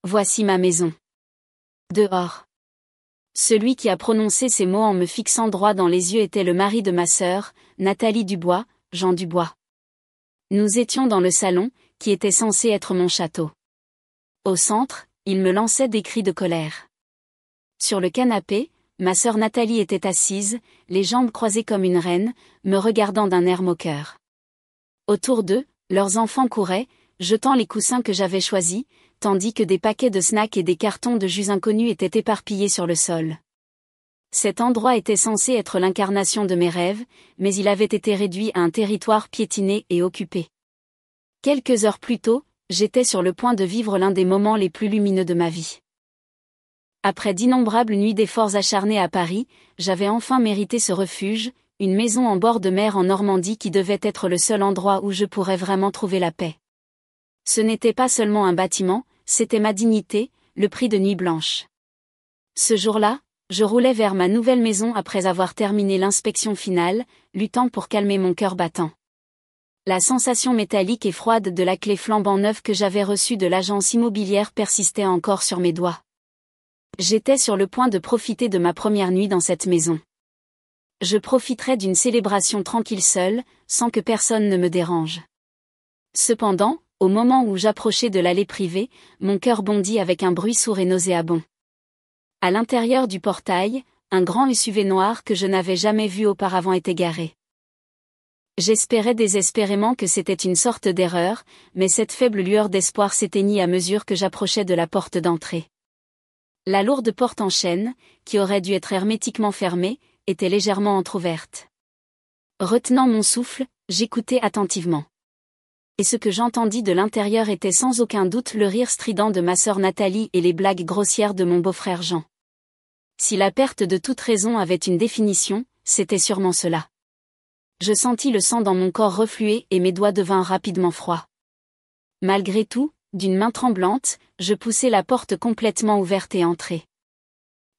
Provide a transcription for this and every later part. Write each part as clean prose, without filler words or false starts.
Voici ma maison. Dehors. Celui qui a prononcé ces mots en me fixant droit dans les yeux était le mari de ma sœur, Nathalie Dubois, Jean Dubois. Nous étions dans le salon, qui était censé être mon château. Au centre, il me lançait des cris de colère. Sur le canapé, ma sœur Nathalie était assise, les jambes croisées comme une reine, me regardant d'un air moqueur. Autour d'eux, leurs enfants couraient, jetant les coussins que j'avais choisis, tandis que des paquets de snacks et des cartons de jus inconnus étaient éparpillés sur le sol. Cet endroit était censé être l'incarnation de mes rêves, mais il avait été réduit à un territoire piétiné et occupé. Quelques heures plus tôt, j'étais sur le point de vivre l'un des moments les plus lumineux de ma vie. Après d'innombrables nuits d'efforts acharnés à Paris, j'avais enfin mérité ce refuge, une maison en bord de mer en Normandie qui devait être le seul endroit où je pourrais vraiment trouver la paix. Ce n'était pas seulement un bâtiment, c'était ma dignité, le prix de nuit blanche. Ce jour-là, je roulais vers ma nouvelle maison après avoir terminé l'inspection finale, luttant pour calmer mon cœur battant. La sensation métallique et froide de la clé flambant neuve que j'avais reçue de l'agence immobilière persistait encore sur mes doigts. J'étais sur le point de profiter de ma première nuit dans cette maison. Je profiterais d'une célébration tranquille seule, sans que personne ne me dérange. Cependant, au moment où j'approchais de l'allée privée, mon cœur bondit avec un bruit sourd et nauséabond. À l'intérieur du portail, un grand SUV noir que je n'avais jamais vu auparavant était garé. J'espérais désespérément que c'était une sorte d'erreur, mais cette faible lueur d'espoir s'éteignit à mesure que j'approchais de la porte d'entrée. La lourde porte en chêne, qui aurait dû être hermétiquement fermée, était légèrement entr'ouverte. Retenant mon souffle, j'écoutais attentivement. Et ce que j'entendis de l'intérieur était sans aucun doute le rire strident de ma sœur Nathalie et les blagues grossières de mon beau-frère Jean. Si la perte de toute raison avait une définition, c'était sûrement cela. Je sentis le sang dans mon corps refluer et mes doigts devinrent rapidement froids. Malgré tout, d'une main tremblante, je poussai la porte complètement ouverte et entrai.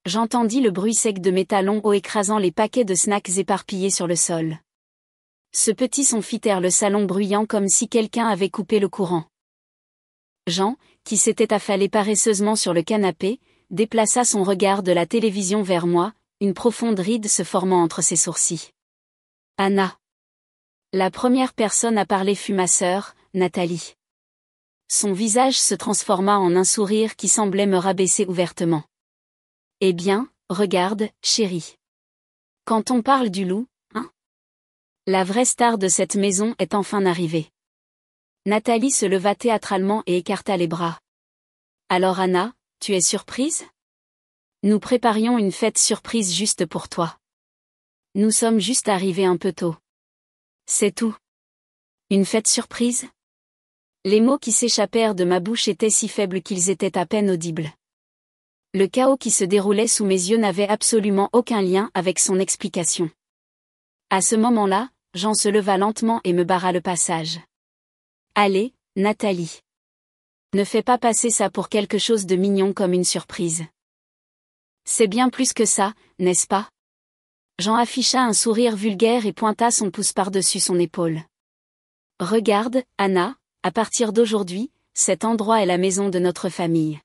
J'entendis le bruit sec de mes talons hauts écrasant les paquets de snacks éparpillés sur le sol. Ce petit son fit taire le salon bruyant comme si quelqu'un avait coupé le courant. Jean, qui s'était affalé paresseusement sur le canapé, déplaça son regard de la télévision vers moi, une profonde ride se formant entre ses sourcils. Anna. La première personne à parler fut ma sœur, Nathalie. Son visage se transforma en un sourire qui semblait me rabaisser ouvertement. Eh bien, regarde, chérie. Quand on parle du loup, hein? La vraie star de cette maison est enfin arrivée. Nathalie se leva théâtralement et écarta les bras. Alors Anna, tu es surprise? Nous préparions une fête surprise juste pour toi. Nous sommes juste arrivés un peu tôt. C'est tout. Une fête surprise? Les mots qui s'échappèrent de ma bouche étaient si faibles qu'ils étaient à peine audibles. Le chaos qui se déroulait sous mes yeux n'avait absolument aucun lien avec son explication. À ce moment-là, Jean se leva lentement et me barra le passage. Allez, Nathalie. Ne fais pas passer ça pour quelque chose de mignon comme une surprise. C'est bien plus que ça, n'est-ce pas? Jean afficha un sourire vulgaire et pointa son pouce par-dessus son épaule. Regarde, Anna, à partir d'aujourd'hui, cet endroit est la maison de notre famille.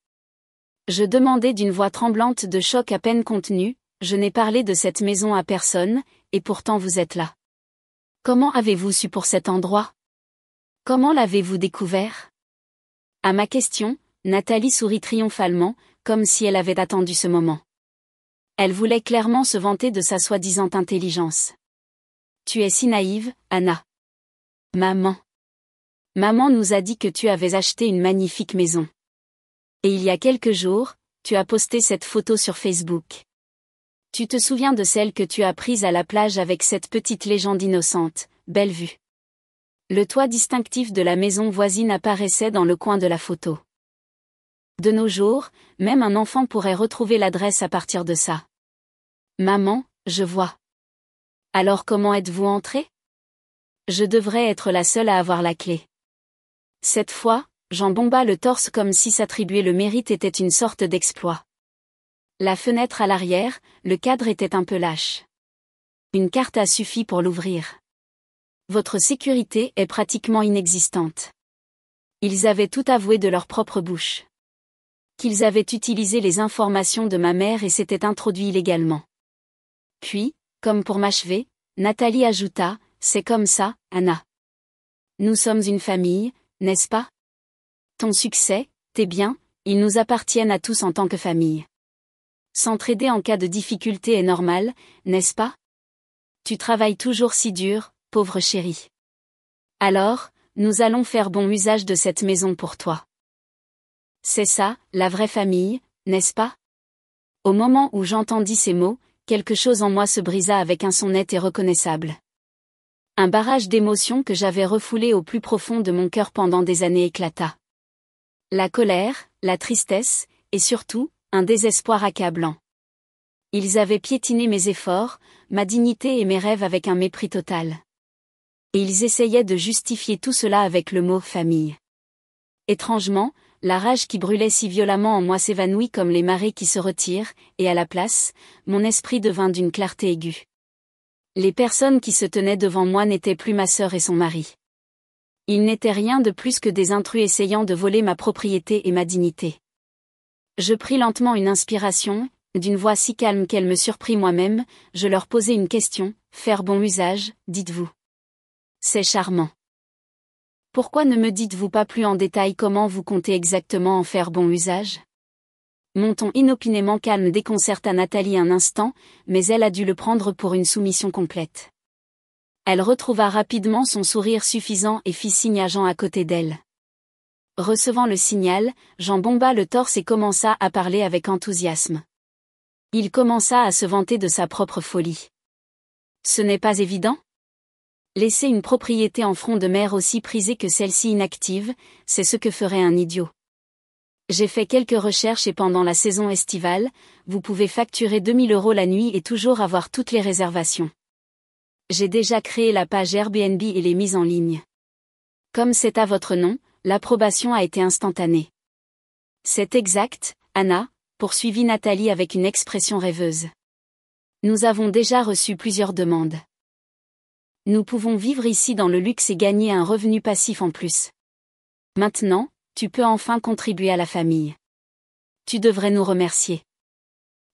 Je demandai d'une voix tremblante de choc à peine contenue, je n'ai parlé de cette maison à personne, et pourtant vous êtes là. Comment avez-vous su pour cet endroit? Comment l'avez-vous découvert? À ma question, Nathalie sourit triomphalement, comme si elle avait attendu ce moment. Elle voulait clairement se vanter de sa soi-disant intelligence. Tu es si naïve, Anna. Maman. Maman nous a dit que tu avais acheté une magnifique maison. Et il y a quelques jours, tu as posté cette photo sur Facebook. Tu te souviens de celle que tu as prise à la plage avec cette petite légende innocente, belle vue. Le toit distinctif de la maison voisine apparaissait dans le coin de la photo. De nos jours, même un enfant pourrait retrouver l'adresse à partir de ça. Maman, je vois. Alors comment êtes-vous entrée? Je devrais être la seule à avoir la clé. Cette fois, Jean bomba le torse comme si s'attribuer le mérite était une sorte d'exploit. La fenêtre à l'arrière, le cadre était un peu lâche. Une carte a suffi pour l'ouvrir. Votre sécurité est pratiquement inexistante. Ils avaient tout avoué de leur propre bouche. qu'ils avaient utilisé les informations de ma mère et s'étaient introduits illégalement. Puis, comme pour m'achever, Nathalie ajouta, « C'est comme ça, Anna. Nous sommes une famille, n'est-ce pas? Ton succès, tes biens, ils nous appartiennent à tous en tant que famille. S'entraider en cas de difficulté est normal, n'est-ce pas? Tu travailles toujours si dur, pauvre chérie. Alors, nous allons faire bon usage de cette maison pour toi. » C'est ça, la vraie famille, n'est-ce pas? Au moment où j'entendis ces mots, quelque chose en moi se brisa avec un son net et reconnaissable. Un barrage d'émotions que j'avais refoulé au plus profond de mon cœur pendant des années éclata. La colère, la tristesse, et surtout, un désespoir accablant. Ils avaient piétiné mes efforts, ma dignité et mes rêves avec un mépris total. Et ils essayaient de justifier tout cela avec le mot « famille ». Étrangement, la rage qui brûlait si violemment en moi s'évanouit comme les marées qui se retirent, et à la place, mon esprit devint d'une clarté aiguë. Les personnes qui se tenaient devant moi n'étaient plus ma sœur et son mari. Ils n'étaient rien de plus que des intrus essayant de voler ma propriété et ma dignité. Je pris lentement une inspiration, d'une voix si calme qu'elle me surprit moi-même, je leur posai une question, « Faire bon usage, dites-vous. C'est charmant. Pourquoi ne me dites-vous pas plus en détail comment vous comptez exactement en faire bon usage ?» Mon ton inopinément calme déconcerta Nathalie un instant, mais elle a dû le prendre pour une soumission complète. Elle retrouva rapidement son sourire suffisant et fit signe à Jean à côté d'elle. Recevant le signal, Jean bomba le torse et commença à parler avec enthousiasme. Il commença à se vanter de sa propre folie. Ce n'est pas évident? Laisser une propriété en front de mer aussi prisée que celle-ci inactive, c'est ce que ferait un idiot. J'ai fait quelques recherches et pendant la saison estivale, vous pouvez facturer 2000 € la nuit et toujours avoir toutes les réservations. J'ai déjà créé la page Airbnb et les mises en ligne. Comme c'est à votre nom, l'approbation a été instantanée. C'est exact, Anna, poursuivit Nathalie avec une expression rêveuse. Nous avons déjà reçu plusieurs demandes. Nous pouvons vivre ici dans le luxe et gagner un revenu passif en plus. Maintenant, tu peux enfin contribuer à la famille. Tu devrais nous remercier.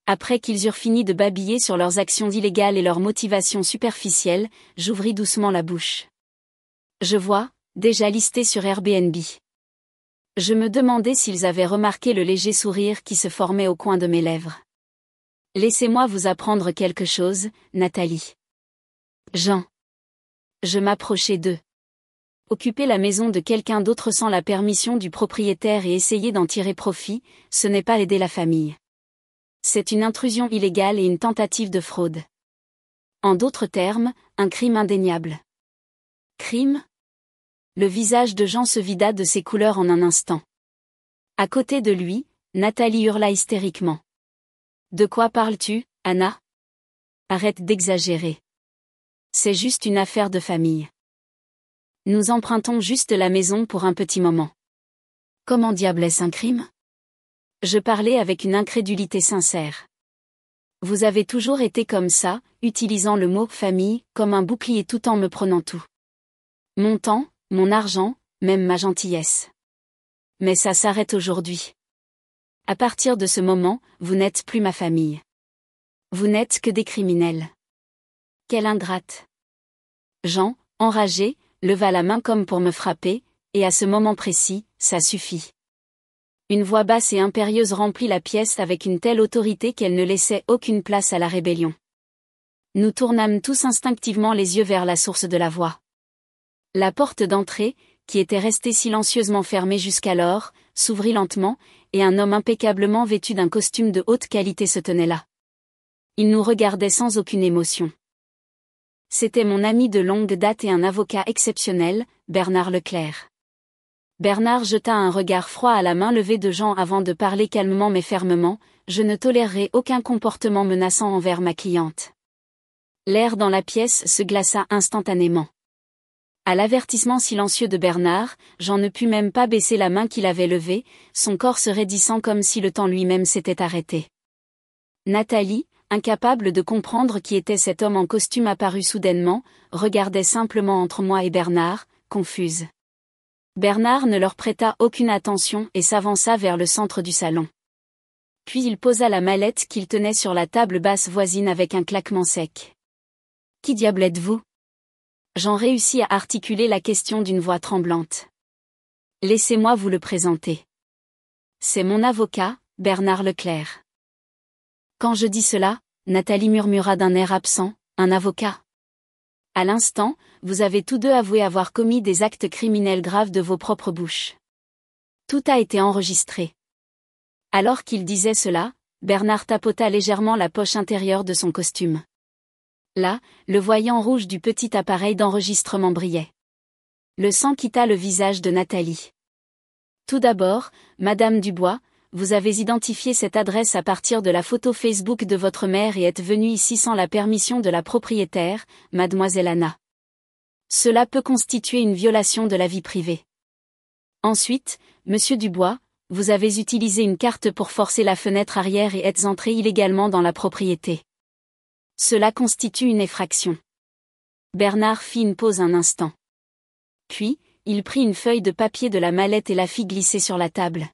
Après qu'ils eurent fini de babiller sur leurs actions illégales et leurs motivations superficielles, j'ouvris doucement la bouche. Je vois, déjà listé sur Airbnb. Je me demandais s'ils avaient remarqué le léger sourire qui se formait au coin de mes lèvres. Laissez-moi vous apprendre quelque chose, Nathalie. Jean. Je m'approchai d'eux. Occuper la maison de quelqu'un d'autre sans la permission du propriétaire et essayer d'en tirer profit, ce n'est pas aider la famille. C'est une intrusion illégale et une tentative de fraude. En d'autres termes, un crime indéniable. Crime? Le visage de Jean se vida de ses couleurs en un instant. À côté de lui, Nathalie hurla hystériquement. De quoi parles-tu, Anna? Arrête d'exagérer. C'est juste une affaire de famille. Nous empruntons juste la maison pour un petit moment. Comment diable est-ce un crime? Je parlais avec une incrédulité sincère. Vous avez toujours été comme ça, utilisant le mot « famille » comme un bouclier tout en me prenant tout. Mon temps, mon argent, même ma gentillesse. Mais ça s'arrête aujourd'hui. À partir de ce moment, vous n'êtes plus ma famille. Vous n'êtes que des criminels. Quelle ingrate. Jean, enragé, leva la main comme pour me frapper, et à ce moment précis, ça suffit. Une voix basse et impérieuse remplit la pièce avec une telle autorité qu'elle ne laissait aucune place à la rébellion. Nous tournâmes tous instinctivement les yeux vers la source de la voix. La porte d'entrée, qui était restée silencieusement fermée jusqu'alors, s'ouvrit lentement, et un homme impeccablement vêtu d'un costume de haute qualité se tenait là. Il nous regardait sans aucune émotion. C'était mon ami de longue date et un avocat exceptionnel, Bernard Leclerc. Bernard jeta un regard froid à la main levée de Jean avant de parler calmement mais fermement, « Je ne tolérerai aucun comportement menaçant envers ma cliente. » L'air dans la pièce se glaça instantanément. À l'avertissement silencieux de Bernard, Jean ne put même pas baisser la main qu'il avait levée, son corps se raidissant comme si le temps lui-même s'était arrêté. Nathalie, incapable de comprendre qui était cet homme en costume apparu soudainement, regardait simplement entre moi et Bernard, confuse. Bernard ne leur prêta aucune attention et s'avança vers le centre du salon. Puis il posa la mallette qu'il tenait sur la table basse voisine avec un claquement sec. « Qui diable êtes-vous » Jean réussit à articuler la question d'une voix tremblante. « Laissez-moi vous le présenter. C'est mon avocat, Bernard Leclerc. » Quand je dis cela, Nathalie murmura d'un air absent, « Un avocat ?» À l'instant, vous avez tous deux avoué avoir commis des actes criminels graves de vos propres bouches. Tout a été enregistré. Alors qu'il disait cela, Bernard tapota légèrement la poche intérieure de son costume. Là, le voyant rouge du petit appareil d'enregistrement brillait. Le sang quitta le visage de Nathalie. Tout d'abord, Madame Dubois, vous avez identifié cette adresse à partir de la photo Facebook de votre mère et êtes venue ici sans la permission de la propriétaire, Mademoiselle Anna. Cela peut constituer une violation de la vie privée. Ensuite, Monsieur Dubois, vous avez utilisé une carte pour forcer la fenêtre arrière et êtes entré illégalement dans la propriété. Cela constitue une effraction. Bernard fit une pause un instant. Puis, il prit une feuille de papier de la mallette et la fit glisser sur la table.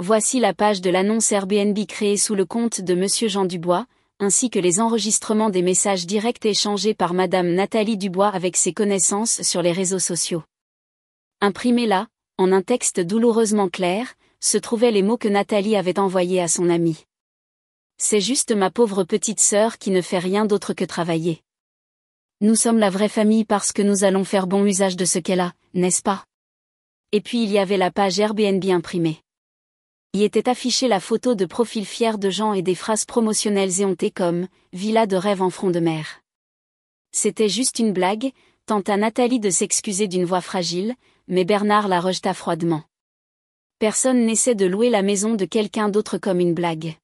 Voici la page de l'annonce Airbnb créée sous le compte de Monsieur Jean Dubois, ainsi que les enregistrements des messages directs échangés par Madame Nathalie Dubois avec ses connaissances sur les réseaux sociaux. Imprimés là, en un texte douloureusement clair, se trouvaient les mots que Nathalie avait envoyés à son amie. C'est juste ma pauvre petite sœur qui ne fait rien d'autre que travailler. Nous sommes la vraie famille parce que nous allons faire bon usage de ce qu'elle a, n'est-ce pas? Et puis il y avait la page Airbnb imprimée. Y était affichée la photo de profil fier de Jean et des phrases promotionnelles éhontées comme « Villa de rêve en front de mer ». C'était juste une blague, tenta Nathalie de s'excuser d'une voix fragile, mais Bernard la rejeta froidement. Personne n'essaie de louer la maison de quelqu'un d'autre comme une blague.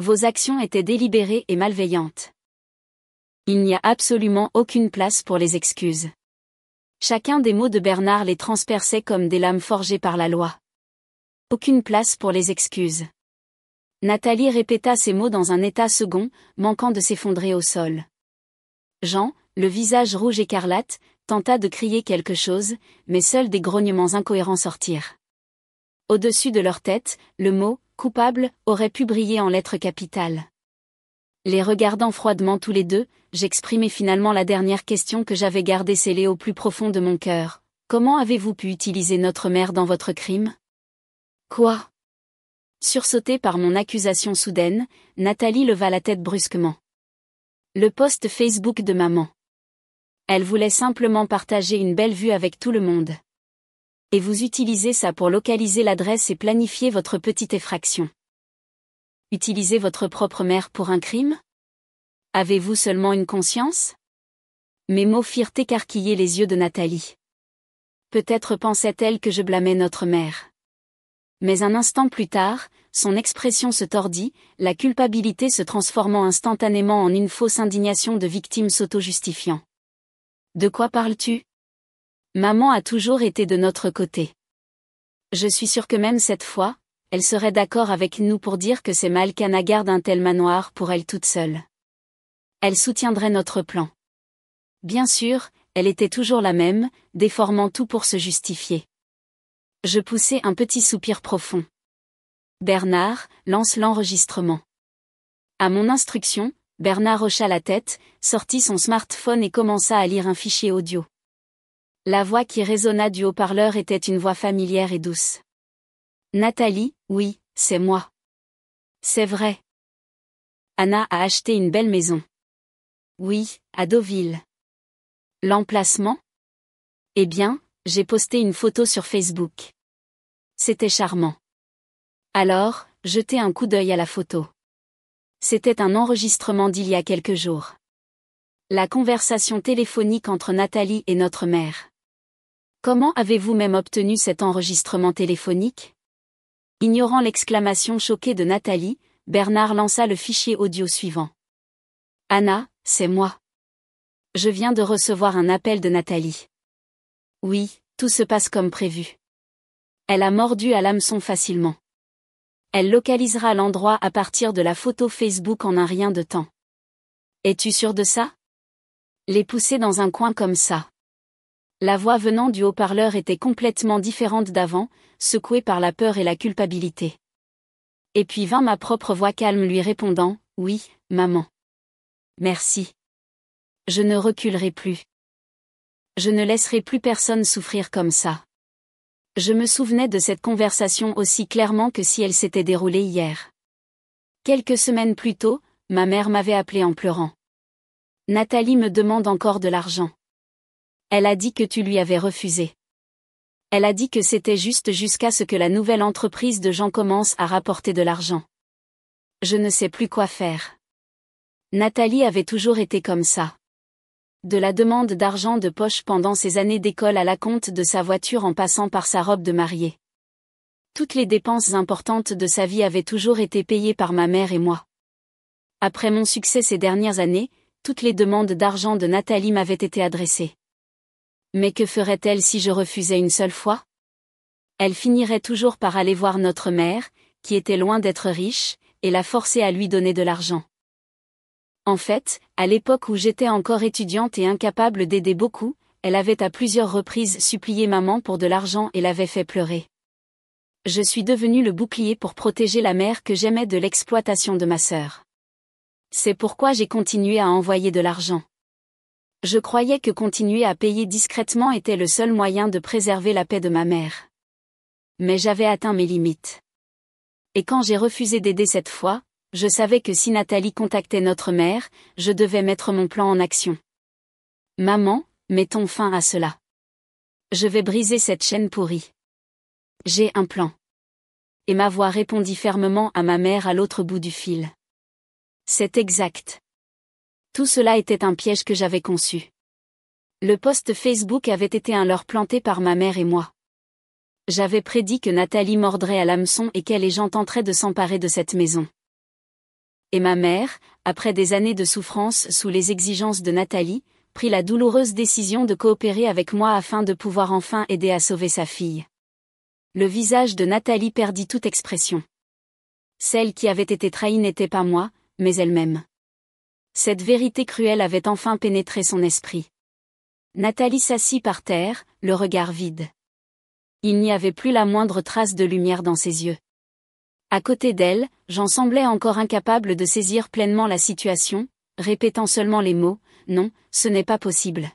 Vos actions étaient délibérées et malveillantes. Il n'y a absolument aucune place pour les excuses. Chacun des mots de Bernard les transperçait comme des lames forgées par la loi. Aucune place pour les excuses. Nathalie répéta ces mots dans un état second, manquant de s'effondrer au sol. Jean, le visage rouge écarlate, tenta de crier quelque chose, mais seuls des grognements incohérents sortirent. Au-dessus de leur tête, le mot « coupable » aurait pu briller en lettres capitales. Les regardant froidement tous les deux, j'exprimai finalement la dernière question que j'avais gardée scellée au plus profond de mon cœur. Comment avez-vous pu utiliser notre mère dans votre crime? Quoi? Sursautée par mon accusation soudaine, Nathalie leva la tête brusquement. Le post Facebook de maman. Elle voulait simplement partager une belle vue avec tout le monde. Et vous utilisez ça pour localiser l'adresse et planifier votre petite effraction. Utiliser votre propre mère pour un crime? Avez-vous seulement une conscience? Mes mots firent écarquiller les yeux de Nathalie. Peut-être pensait-elle que je blâmais notre mère. Mais un instant plus tard, son expression se tordit, la culpabilité se transformant instantanément en une fausse indignation de victime s'auto-justifiant. De quoi parles-tu? Maman a toujours été de notre côté. Je suis sûre que même cette fois, elle serait d'accord avec nous pour dire que c'est mal qu'Anna garde un tel manoir pour elle toute seule. Elle soutiendrait notre plan. Bien sûr, elle était toujours la même, déformant tout pour se justifier. Je poussai un petit soupir profond. Bernard, lance l'enregistrement. À mon instruction, Bernard hocha la tête, sortit son smartphone et commença à lire un fichier audio. La voix qui résonna du haut-parleur était une voix familière et douce. Nathalie, oui, c'est moi. C'est vrai. Anna a acheté une belle maison. Oui, à Deauville. L'emplacement? Eh bien, j'ai posté une photo sur Facebook. C'était charmant. Alors, jetez un coup d'œil à la photo. C'était un enregistrement d'il y a quelques jours. La conversation téléphonique entre Nathalie et notre mère. Comment avez-vous même obtenu cet enregistrement téléphonique? Ignorant l'exclamation choquée de Nathalie, Bernard lança le fichier audio suivant. Anna, c'est moi. Je viens de recevoir un appel de Nathalie. Oui, tout se passe comme prévu. Elle a mordu à l'hameçon facilement. Elle localisera l'endroit à partir de la photo Facebook en un rien de temps. Es-tu sûr de ça? Les pousser dans un coin comme ça. La voix venant du haut-parleur était complètement différente d'avant, secouée par la peur et la culpabilité. Et puis vint ma propre voix calme lui répondant, « Oui, maman. Merci. Je ne reculerai plus. Je ne laisserai plus personne souffrir comme ça. » Je me souvenais de cette conversation aussi clairement que si elle s'était déroulée hier. Quelques semaines plus tôt, ma mère m'avait appelé en pleurant. « Nathalie me demande encore de l'argent. Elle a dit que tu lui avais refusé. Elle a dit que c'était juste jusqu'à ce que la nouvelle entreprise de Jean commence à rapporter de l'argent. Je ne sais plus quoi faire. » Nathalie avait toujours été comme ça. De la demande d'argent de poche pendant ses années d'école à l'acompte de sa voiture en passant par sa robe de mariée. Toutes les dépenses importantes de sa vie avaient toujours été payées par ma mère et moi. Après mon succès ces dernières années, toutes les demandes d'argent de Nathalie m'avaient été adressées. Mais que ferait-elle si je refusais une seule fois? Elle finirait toujours par aller voir notre mère, qui était loin d'être riche, et la forcer à lui donner de l'argent. En fait, à l'époque où j'étais encore étudiante et incapable d'aider beaucoup, elle avait à plusieurs reprises supplié maman pour de l'argent et l'avait fait pleurer. Je suis devenue le bouclier pour protéger la mère que j'aimais de l'exploitation de ma sœur. C'est pourquoi j'ai continué à envoyer de l'argent. Je croyais que continuer à payer discrètement était le seul moyen de préserver la paix de ma mère. Mais j'avais atteint mes limites. Et quand j'ai refusé d'aider cette fois, je savais que si Nathalie contactait notre mère, je devais mettre mon plan en action. « Maman, mettons fin à cela. Je vais briser cette chaîne pourrie. J'ai un plan. » Et ma voix répondit fermement à ma mère à l'autre bout du fil. C'est exact. Tout cela était un piège que j'avais conçu. Le post Facebook avait été un leurre planté par ma mère et moi. J'avais prédit que Nathalie mordrait à l'hameçon et qu'elle et Jean tenteraient de s'emparer de cette maison. Et ma mère, après des années de souffrance sous les exigences de Nathalie, prit la douloureuse décision de coopérer avec moi afin de pouvoir enfin aider à sauver sa fille. Le visage de Nathalie perdit toute expression. Celle qui avait été trahie n'était pas moi, mais elle-même. Cette vérité cruelle avait enfin pénétré son esprit. Nathalie s'assit par terre, le regard vide. Il n'y avait plus la moindre trace de lumière dans ses yeux. À côté d'elle, Jean semblait encore incapable de saisir pleinement la situation, répétant seulement les mots « Non, ce n'est pas possible ».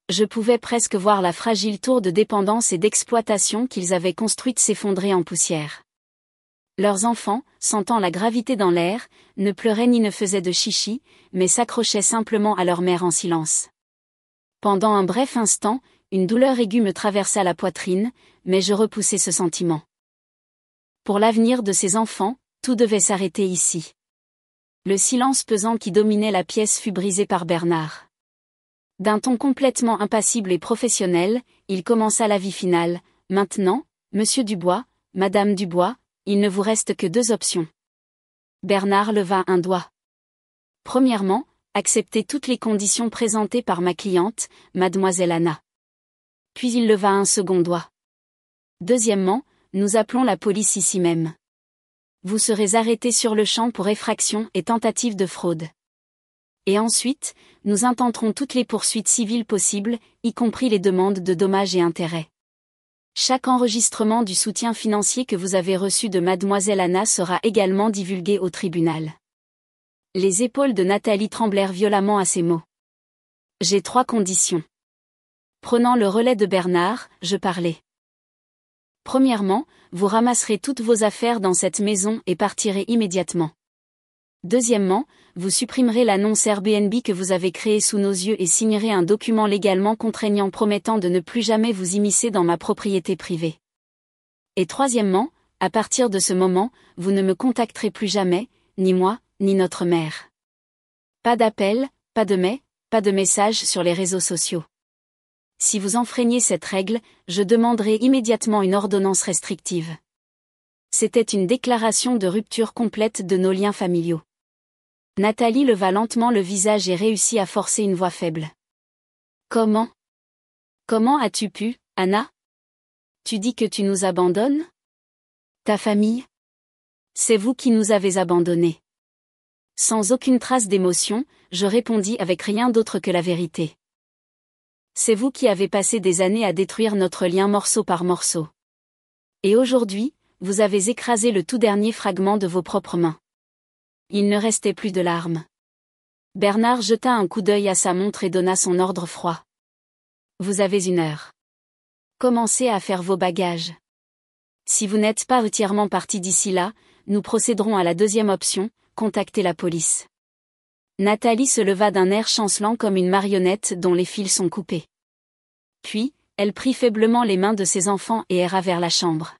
Je pouvais presque voir la fragile tour de dépendance et d'exploitation qu'ils avaient construite s'effondrer en poussière. Leurs enfants, sentant la gravité dans l'air, ne pleuraient ni ne faisaient de chichi, mais s'accrochaient simplement à leur mère en silence. Pendant un bref instant, une douleur aiguë me traversa la poitrine, mais je repoussai ce sentiment. Pour l'avenir de ces enfants, tout devait s'arrêter ici. Le silence pesant qui dominait la pièce fut brisé par Bernard. D'un ton complètement impassible et professionnel, il commença l'avis final. « Maintenant, Monsieur Dubois, Madame Dubois, il ne vous reste que 2 options. » Bernard leva un doigt. Premièrement, accepter toutes les conditions présentées par ma cliente, Mademoiselle Anna. Puis il leva un second doigt. Deuxièmement, nous appelons la police ici même. Vous serez arrêté sur le champ pour effraction et tentative de fraude. Et ensuite, nous intenterons toutes les poursuites civiles possibles, y compris les demandes de dommages et intérêts. Chaque enregistrement du soutien financier que vous avez reçu de Mademoiselle Anna sera également divulgué au tribunal. Les épaules de Nathalie tremblèrent violemment à ces mots. J'ai 3 conditions. Prenant le relais de Bernard, je parlais. Premièrement, vous ramasserez toutes vos affaires dans cette maison et partirez immédiatement. Deuxièmement, vous supprimerez l'annonce Airbnb que vous avez créée sous nos yeux et signerez un document légalement contraignant promettant de ne plus jamais vous immiscer dans ma propriété privée. Et troisièmement, à partir de ce moment, vous ne me contacterez plus jamais, ni moi, ni notre mère. Pas d'appel, pas de mail, pas de message sur les réseaux sociaux. Si vous enfreignez cette règle, je demanderai immédiatement une ordonnance restrictive. C'était une déclaration de rupture complète de nos liens familiaux. Nathalie leva lentement le visage et réussit à forcer une voix faible. Comment as-tu pu, Anna? Tu dis que tu nous abandonnes? Ta famille? C'est vous qui nous avez abandonnés. Sans aucune trace d'émotion, je répondis avec rien d'autre que la vérité. C'est vous qui avez passé des années à détruire notre lien morceau par morceau. Et aujourd'hui, vous avez écrasé le tout dernier fragment de vos propres mains. Il ne restait plus de larmes. Bernard jeta un coup d'œil à sa montre et donna son ordre froid. Vous avez 1 heure. Commencez à faire vos bagages. Si vous n'êtes pas entièrement parti d'ici là, nous procéderons à la deuxième option, contacter la police. Nathalie se leva d'un air chancelant comme une marionnette dont les fils sont coupés. Puis, elle prit faiblement les mains de ses enfants et erra vers la chambre.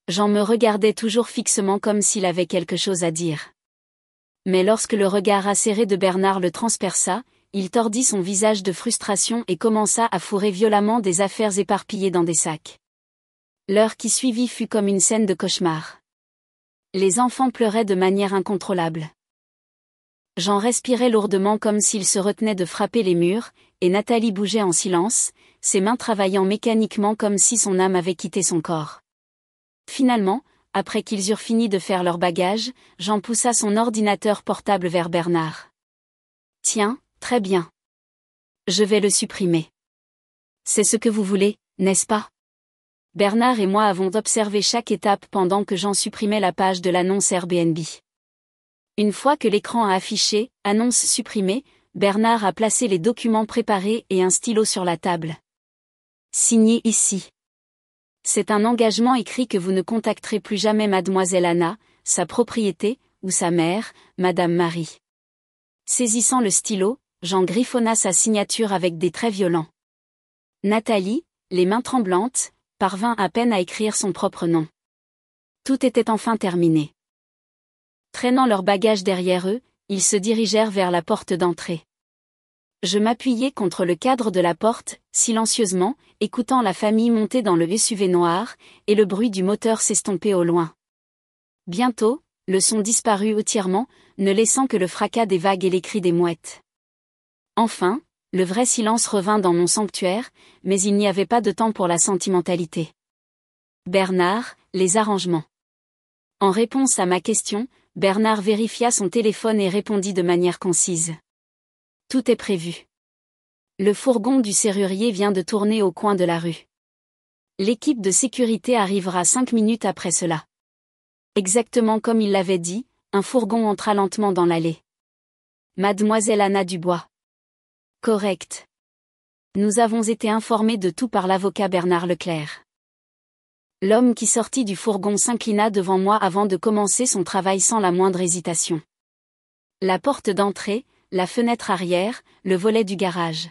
Jean me regardait toujours fixement comme s'il avait quelque chose à dire. Mais lorsque le regard acéré de Bernard le transperça, il tordit son visage de frustration et commença à fourrer violemment des affaires éparpillées dans des sacs. L'heure qui suivit fut comme une scène de cauchemar. Les enfants pleuraient de manière incontrôlable. Jean respirait lourdement comme s'il se retenait de frapper les murs, et Nathalie bougeait en silence, ses mains travaillant mécaniquement comme si son âme avait quitté son corps. Finalement, après qu'ils eurent fini de faire leur bagage, Jean poussa son ordinateur portable vers Bernard. « Tiens, très bien. Je vais le supprimer. C'est ce que vous voulez, n'est-ce pas ? » Bernard et moi avons observé chaque étape pendant que Jean supprimait la page de l'annonce Airbnb. Une fois que l'écran a affiché « Annonce supprimée », Bernard a placé les documents préparés et un stylo sur la table. « Signé ici. C'est un engagement écrit que vous ne contacterez plus jamais Mademoiselle Anna, sa propriété, ou sa mère, Madame Marie. » Saisissant le stylo, Jean griffonna sa signature avec des traits violents. Nathalie, les mains tremblantes, parvint à peine à écrire son propre nom. Tout était enfin terminé. Traînant leurs bagages derrière eux, ils se dirigèrent vers la porte d'entrée. Je m'appuyai contre le cadre de la porte, silencieusement, écoutant la famille monter dans le SUV noir, et le bruit du moteur s'estomper au loin. Bientôt, le son disparut entièrement, ne laissant que le fracas des vagues et les cris des mouettes. Enfin, le vrai silence revint dans mon sanctuaire, mais il n'y avait pas de temps pour la sentimentalité. Bernard, les arrangements. En réponse à ma question, Bernard vérifia son téléphone et répondit de manière concise. Tout est prévu. Le fourgon du serrurier vient de tourner au coin de la rue. L'équipe de sécurité arrivera 5 minutes après cela. Exactement comme il l'avait dit, un fourgon entra lentement dans l'allée. Mademoiselle Anna Dubois. Correct. Nous avons été informés de tout par l'avocat Bernard Leclerc. L'homme qui sortit du fourgon s'inclina devant moi avant de commencer son travail sans la moindre hésitation. La porte d'entrée, la fenêtre arrière, le volet du garage.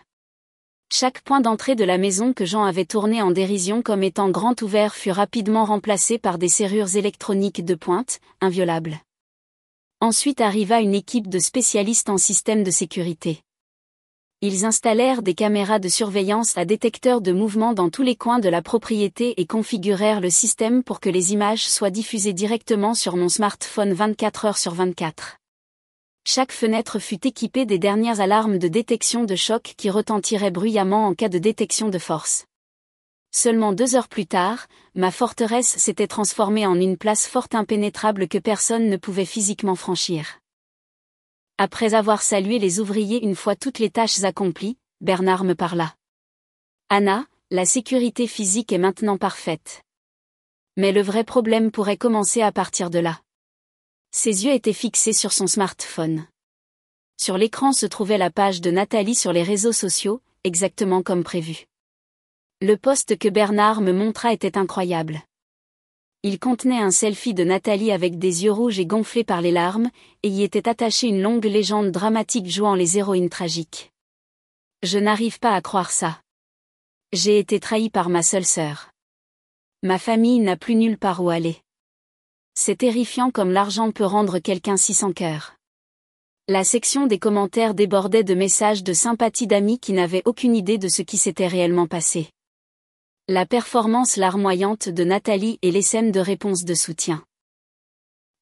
Chaque point d'entrée de la maison que Jean avait tourné en dérision comme étant grand ouvert fut rapidement remplacé par des serrures électroniques de pointe, inviolables. Ensuite arriva une équipe de spécialistes en système de sécurité. Ils installèrent des caméras de surveillance à détecteur de mouvement dans tous les coins de la propriété et configurèrent le système pour que les images soient diffusées directement sur mon smartphone 24 heures sur 24. Chaque fenêtre fut équipée des dernières alarmes de détection de choc qui retentiraient bruyamment en cas de détection de force. Seulement 2 heures plus tard, ma forteresse s'était transformée en une place forte impénétrable que personne ne pouvait physiquement franchir. Après avoir salué les ouvriers une fois toutes les tâches accomplies, Bernard me parla. « Anna, la sécurité physique est maintenant parfaite. Mais le vrai problème pourrait commencer à partir de là. » Ses yeux étaient fixés sur son smartphone. Sur l'écran se trouvait la page de Nathalie sur les réseaux sociaux, exactement comme prévu. Le post que Bernard me montra était incroyable. Il contenait un selfie de Nathalie avec des yeux rouges et gonflés par les larmes, et y était attachée une longue légende dramatique jouant les héroïnes tragiques. Je n'arrive pas à croire ça. J'ai été trahi par ma seule sœur. Ma famille n'a plus nulle part où aller. C'est terrifiant comme l'argent peut rendre quelqu'un si sans cœur. La section des commentaires débordait de messages de sympathie d'amis qui n'avaient aucune idée de ce qui s'était réellement passé. La performance larmoyante de Nathalie et les scènes de réponse de soutien.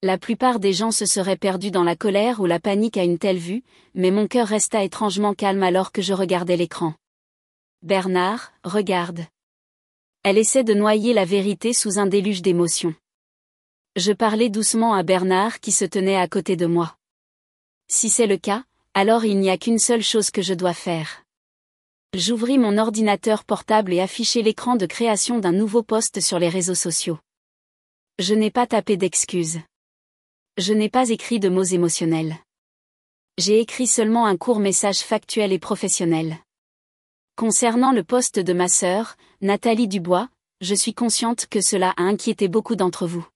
La plupart des gens se seraient perdus dans la colère ou la panique à une telle vue, mais mon cœur resta étrangement calme alors que je regardais l'écran. Bernard, regarde. Elle essaie de noyer la vérité sous un déluge d'émotions. Je parlais doucement à Bernard qui se tenait à côté de moi. Si c'est le cas, alors il n'y a qu'une seule chose que je dois faire. J'ouvris mon ordinateur portable et affichai l'écran de création d'un nouveau post sur les réseaux sociaux. Je n'ai pas tapé d'excuses. Je n'ai pas écrit de mots émotionnels. J'ai écrit seulement un court message factuel et professionnel. Concernant le poste de ma sœur, Nathalie Dubois, je suis consciente que cela a inquiété beaucoup d'entre vous.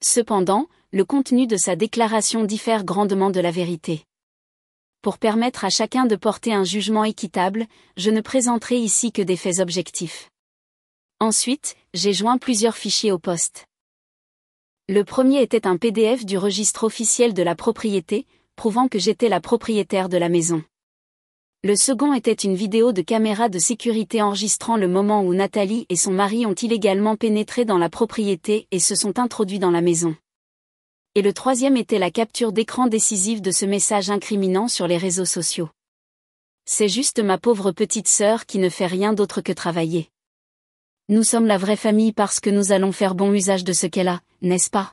Cependant, le contenu de sa déclaration diffère grandement de la vérité. Pour permettre à chacun de porter un jugement équitable, je ne présenterai ici que des faits objectifs. Ensuite, j'ai joint plusieurs fichiers au poste. Le premier était un PDF du registre officiel de la propriété, prouvant que j'étais la propriétaire de la maison. Le second était une vidéo de caméra de sécurité enregistrant le moment où Nathalie et son mari ont illégalement pénétré dans la propriété et se sont introduits dans la maison. Et le troisième était la capture d'écran décisive de ce message incriminant sur les réseaux sociaux. C'est juste ma pauvre petite sœur qui ne fait rien d'autre que travailler. Nous sommes la vraie famille parce que nous allons faire bon usage de ce qu'elle a, n'est-ce pas?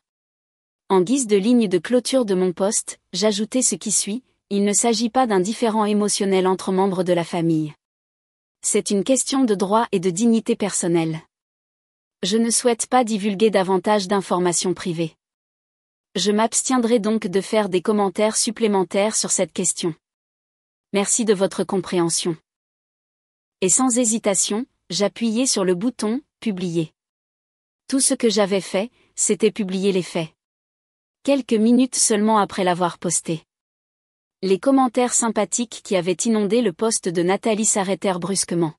En guise de ligne de clôture de mon poste, j'ajoutais ce qui suit. Il ne s'agit pas d'un différend émotionnel entre membres de la famille. C'est une question de droit et de dignité personnelle. Je ne souhaite pas divulguer davantage d'informations privées. Je m'abstiendrai donc de faire des commentaires supplémentaires sur cette question. Merci de votre compréhension. Et sans hésitation, j'appuyai sur le bouton « Publier ». Tout ce que j'avais fait, c'était publier les faits. Quelques minutes seulement après l'avoir posté. Les commentaires sympathiques qui avaient inondé le post de Nathalie s'arrêtèrent brusquement.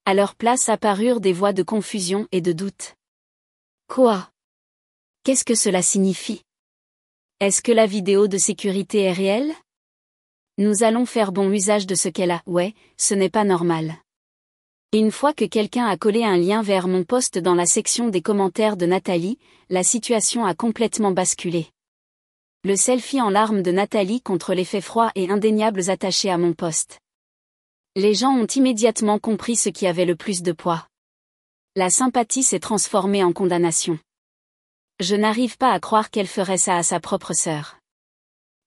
À leur place apparurent des voix de confusion et de doute. Quoi? Qu'est-ce que cela signifie? Est-ce que la vidéo de sécurité est réelle? Nous allons faire bon usage de ce qu'elle a. Ouais, ce n'est pas normal. Et une fois que quelqu'un a collé un lien vers mon post dans la section des commentaires de Nathalie, la situation a complètement basculé. Le selfie en larmes de Nathalie contre l'effet froid et indéniables attachés à mon poste. Les gens ont immédiatement compris ce qui avait le plus de poids. La sympathie s'est transformée en condamnation. Je n'arrive pas à croire qu'elle ferait ça à sa propre sœur.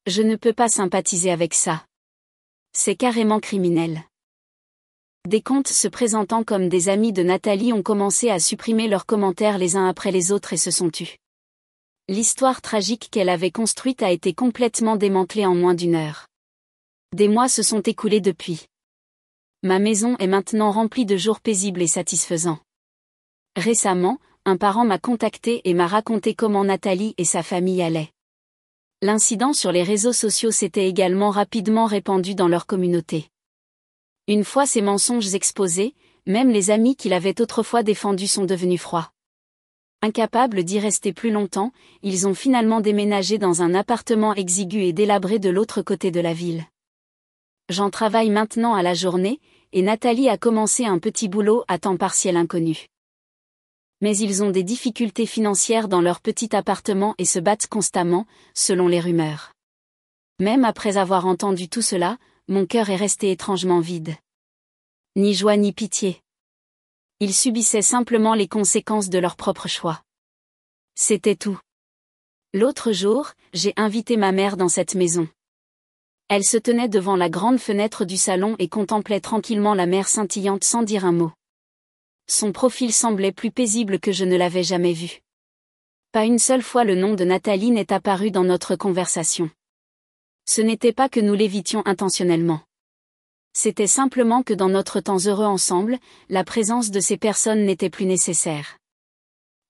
Je ne peux pas sympathiser avec ça. C'est carrément criminel. Des comptes se présentant comme des amis de Nathalie ont commencé à supprimer leurs commentaires les uns après les autres et se sont tus. L'histoire tragique qu'elle avait construite a été complètement démantelée en moins d'une heure. Des mois se sont écoulés depuis. Ma maison est maintenant remplie de jours paisibles et satisfaisants. Récemment, un parent m'a contacté et m'a raconté comment Nathalie et sa famille allaient. L'incident sur les réseaux sociaux s'était également rapidement répandu dans leur communauté. Une fois ces mensonges exposés, même les amis qui l'avaient autrefois défendu sont devenus froids. Incapables d'y rester plus longtemps, ils ont finalement déménagé dans un appartement exigu et délabré de l'autre côté de la ville. J'en travaille maintenant à la journée, et Nathalie a commencé un petit boulot à temps partiel inconnu. Mais ils ont des difficultés financières dans leur petit appartement et se battent constamment, selon les rumeurs. Même après avoir entendu tout cela, mon cœur est resté étrangement vide. Ni joie ni pitié. Ils subissaient simplement les conséquences de leur propre choix. C'était tout. L'autre jour, j'ai invité ma mère dans cette maison. Elle se tenait devant la grande fenêtre du salon et contemplait tranquillement la mer scintillante sans dire un mot. Son profil semblait plus paisible que je ne l'avais jamais vu. Pas une seule fois le nom de Nathalie n'est apparu dans notre conversation. Ce n'était pas que nous l'évitions intentionnellement. C'était simplement que dans notre temps heureux ensemble, la présence de ces personnes n'était plus nécessaire.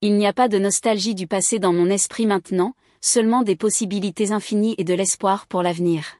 Il n'y a pas de nostalgie du passé dans mon esprit maintenant, seulement des possibilités infinies et de l'espoir pour l'avenir.